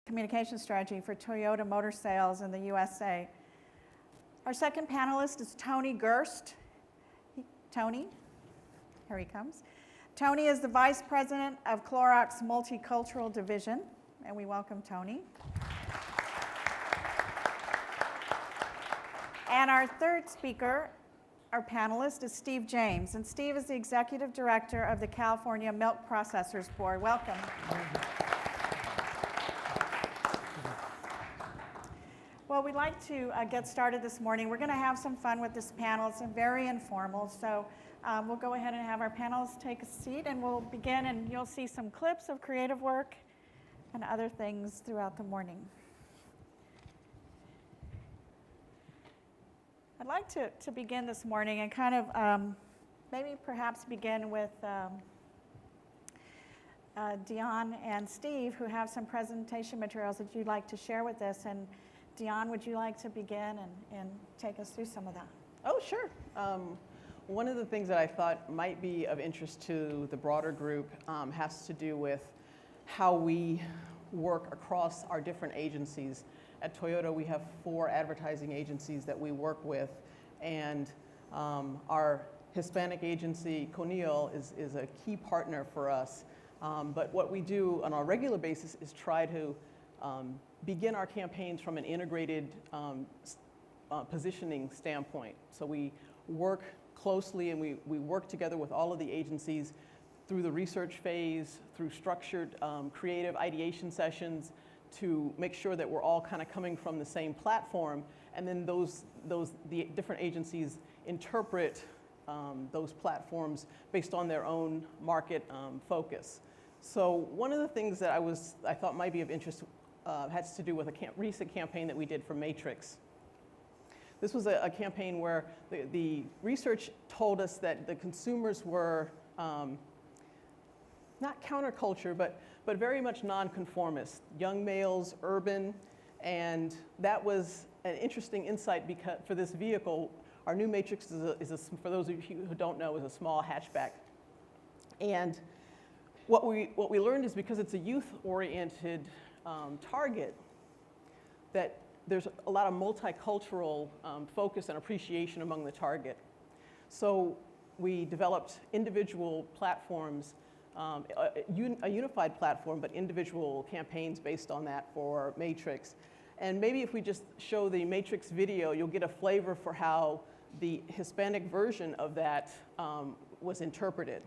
communication strategy for Toyota Motor Sales in the USA. Our second panelist is Tony Gerst. Tony, here he comes. Tony is the Vice President of Clorox Multicultural Division, and we welcome Tony. And our third speaker, our panelist, is Steve James, and Steve is the Executive Director of the California Milk Processors Board. Welcome. Well, we'd like to get started this morning. We're going to have some fun with this panel. It's very informal, so we'll go ahead and have our panelists take a seat, and we'll begin, and you'll see some clips of creative work and other things throughout the morning. I'd like to begin this morning and kind of maybe perhaps begin with Dion and Steve, who have some presentation materials that you'd like to share with us. And Dion, would you like to begin and take us through some of that? Oh, sure. One of the things that I thought might be of interest to the broader group has to do with how we work across our different agencies. At Toyota, we have 4 advertising agencies that we work with, and our Hispanic agency, Conil, is a key partner for us. But what we do on a regular basis is try to begin our campaigns from an integrated positioning standpoint. So we work closely and we work together with all of the agencies through the research phase, through structured creative ideation sessions, to make sure that we're all kind of coming from the same platform, and then the different agencies interpret those platforms based on their own market focus. So one of the things that I thought might be of interest has to do with a recent campaign that we did for Matrix. This was a campaign where the research told us that the consumers were not counterculture, but very much nonconformist, young males, urban, and that was an interesting insight because for this vehicle. Our new Matrix for those of you who don't know, is a small hatchback. And what we learned is because it's a youth-oriented target, that there's a lot of multicultural focus and appreciation among the target. So we developed individual platforms, a unified platform, but individual campaigns based on that for Matrix. And maybe if we just show the Matrix video, you'll get a flavor for how the Hispanic version of that was interpreted.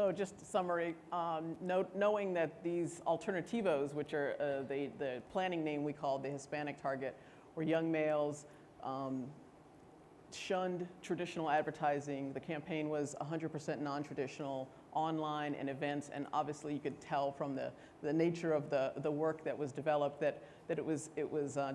So just a summary, knowing that these alternativos, which are the planning name we called the Hispanic target, were young males, shunned traditional advertising. The campaign was 100% non-traditional, online and events, and obviously you could tell from the nature of the work that was developed that it was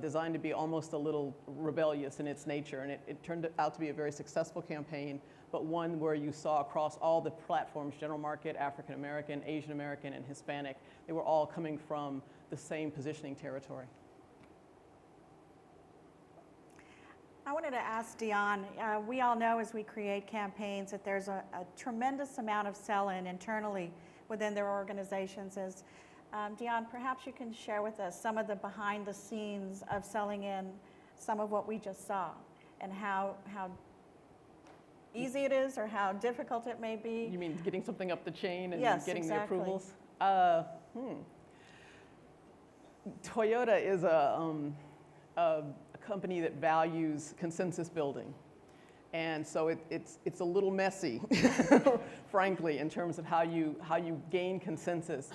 designed to be almost a little rebellious in its nature, and it turned out to be a very successful campaign, but one where you saw across all the platforms, general market, African American, Asian American, and Hispanic, they were all coming from the same positioning territory. I wanted to ask Dion, we all know as we create campaigns that there's a tremendous amount of sell-in internally within their organizations. Dion, perhaps you can share with us some of the behind the scenes of selling in some of what we just saw and how easy it is or how difficult it may be. You mean getting something up the chain and yes, getting exactly. the approvals? Toyota is a company that values consensus building. And so it's a little messy, frankly, in terms of how you gain consensus.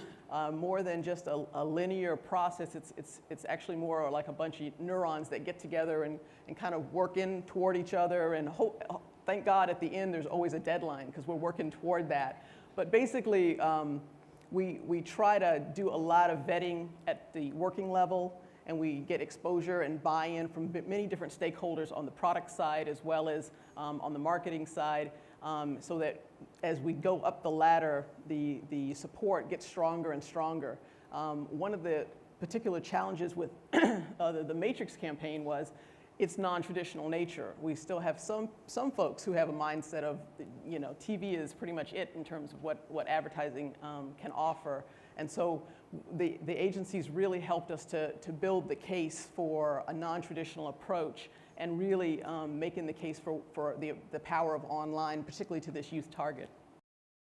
More than just a linear process, it's actually more like a bunch of neurons that get together and kind of work in toward each other, and thank God at the end there's always a deadline because we're working toward that. But basically, we try to do a lot of vetting at the working level, and we get exposure and buy-in from many different stakeholders on the product side as well as on the marketing side, so that as we go up the ladder, the support gets stronger and stronger. One of the particular challenges with the Matrix campaign was its non-traditional nature. We still have some folks who have a mindset of, TV is pretty much it in terms of what advertising can offer. And so the agencies really helped us to build the case for a non-traditional approach and really making the case for the power of online, particularly to this youth target.